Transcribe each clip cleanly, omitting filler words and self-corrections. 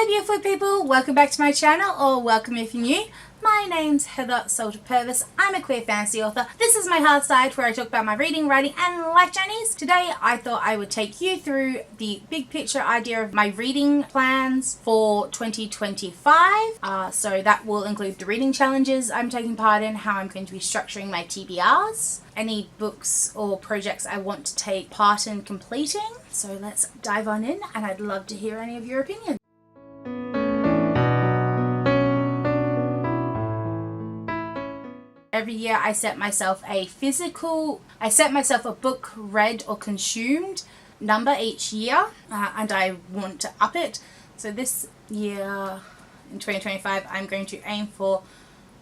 beautiful people, welcome back to my channel, or welcome if you're new. My name's Heather Salter-Purves. I'm a queer fantasy author. This is my hearth side where I talk about my reading, writing and life journeys. Today I thought I would take you through the big picture idea of my reading plans for 2025. So that will include the reading challenges I'm taking part in, how I'm going to be structuring my TBRs, any books or projects I want to take part in completing. So let's dive on in, and I'd love to hear any of your opinions. Every year I set myself a book read or consumed number each year, and I want to up it. So this year in 2025 I'm going to aim for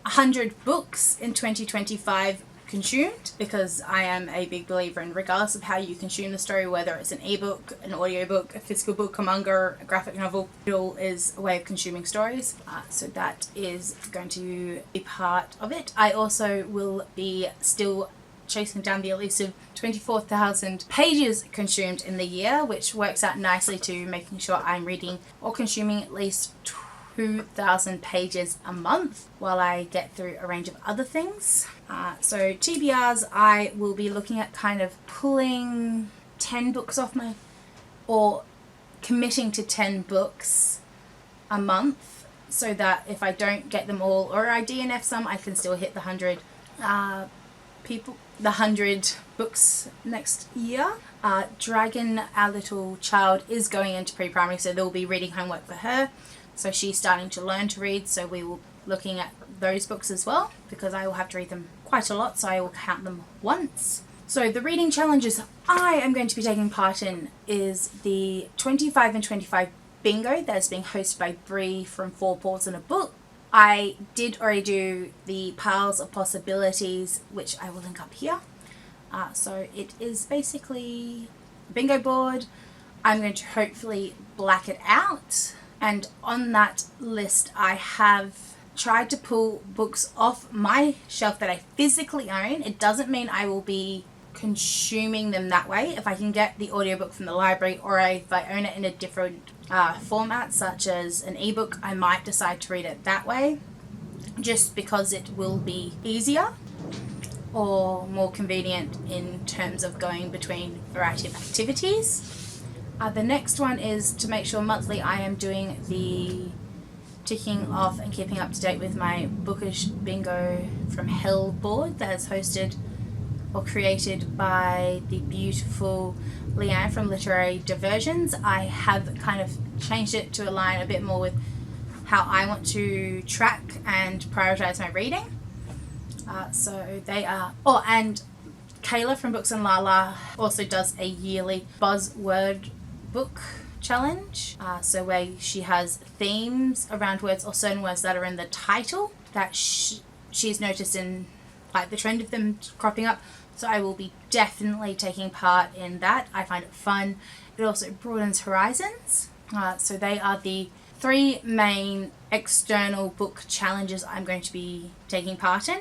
100 books in 2025 consumed, because I am a big believer in, regardless of how you consume the story, whether it's an ebook, an audiobook, a physical book, a manga, a graphic novel, it all is a way of consuming stories. So that is going to be part of it. I also will be still chasing down the elusive 24,000 pages consumed in the year, which works out nicely to making sure I'm reading or consuming at least 2,000 pages a month while I get through a range of other things. So TBRs, I will be looking at kind of pulling 10 books off or committing to 10 books a month, so that if I don't get them all, or I DNF some, I can still hit the 100 books next year. Dragon, our little child, is going into pre-primary, so there will be reading homework for her. So she's starting to learn to read, so we will be looking at those books as well, because I will have to read them quite a lot, so I will count them once. So the reading challenges I am going to be taking part in is the 25 and 25 bingo that is being hosted by Bree from Paws and a Book. I did already do the Piles of Possibilities, which I will link up here. So it is basically a bingo board. I'm going to hopefully black it out. And on that list I have tried to pull books off my shelf that I physically own. It doesn't mean I will be consuming them that way. If I can get the audiobook from the library, or if I own it in a different format such as an ebook, I might decide to read it that way, just because it will be easier or more convenient in terms of going between a variety of activities. The next one is to make sure monthly I am doing the ticking off and keeping up to date with my bookish bingo from hell board that is hosted or created by the beautiful Leanne from Literary Diversions. I have kind of changed it to align a bit more with how I want to track and prioritize my reading. So they are, and Kayla from Books and Lala also does a yearly Buzzword book challenge, so where she has themes around words or certain words that are in the title that she's noticed in, like, the trend of them cropping up. So I will be definitely taking part in that. I find it fun. It also broadens horizons. So they are the three main external book challenges I'm going to be taking part in.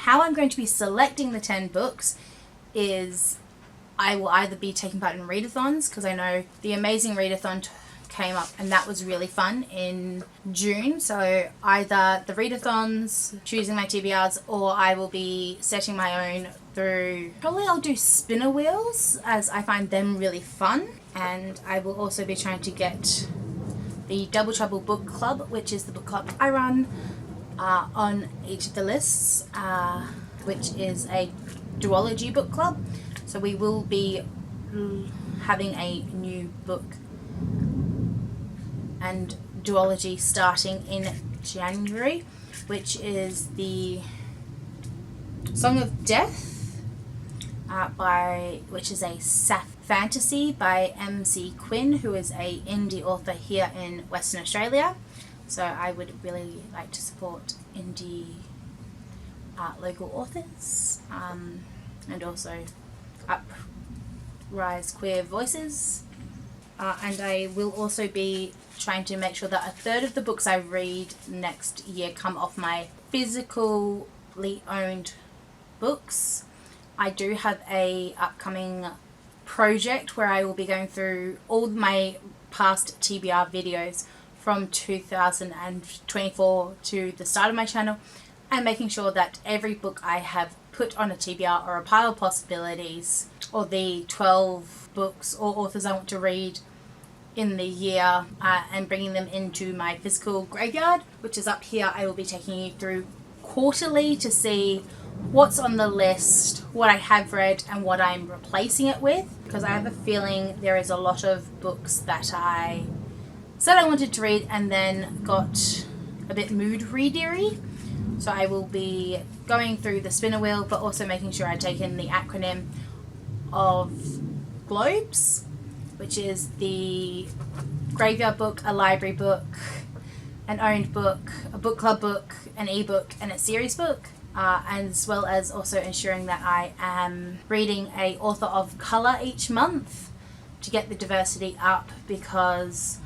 How I'm going to be selecting the 10 books is I will either be taking part in readathons, because I know the amazing readathon came up and that was really fun in June. So either the readathons, choosing my TBRs, or I will be setting my own through, probably I'll do spinner wheels, as I find them really fun. And I will also be trying to get the Double Trouble Book Club, which is the book club I run, on each of the lists, which is a duology book club. So we will be having a new book and duology starting in January, which is the Song of Death, which is a saf fantasy by MC Quinn, who is a indie author here in Western Australia. So I would really like to support indie local authors, and also uprise queer voices. And I will also be trying to make sure that a third of the books I read next year come off my physically owned books. I do have a upcoming project where I will be going through all my past TBR videos from 2024 to the start of my channel, and making sure that every book I have put on a TBR or a pile of possibilities, or the 12 books or authors I want to read in the year, and bringing them into my physical graveyard, which is up here. I will be taking you through quarterly to see what's on the list, what I have read, and what I'm replacing it with, because I have a feeling there is a lot of books that I said I wanted to read and then got a bit mood readery. So I will be going through the spinner wheel, but also making sure I take in the acronym of GLOBES, which is the graveyard book, a library book, an owned book, a book club book, an ebook, and a series book. As well as also ensuring that I am reading a author of colour each month to get the diversity up, because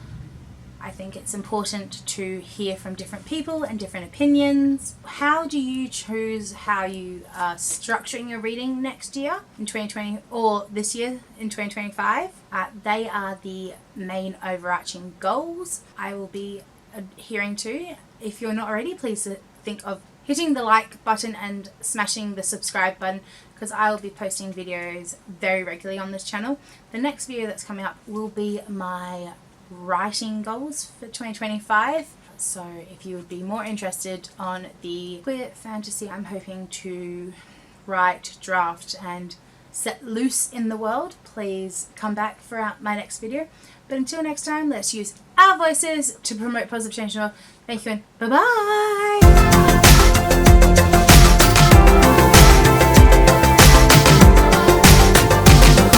I think it's important to hear from different people and different opinions. How do you choose how you are structuring your reading next year in 2020, or this year in 2025? They are the main overarching goals I will be adhering to. If you're not already, please think of hitting the like button and smashing the subscribe button, because I will be posting videos very regularly on this channel. The next video that's coming up will be my writing goals for 2025. So if you would be more interested on the queer fantasy I'm hoping to write, draft, and set loose in the world, please come back for my next video. But until next time, let's use our voices to promote positive change in the world. Thank you and bye bye.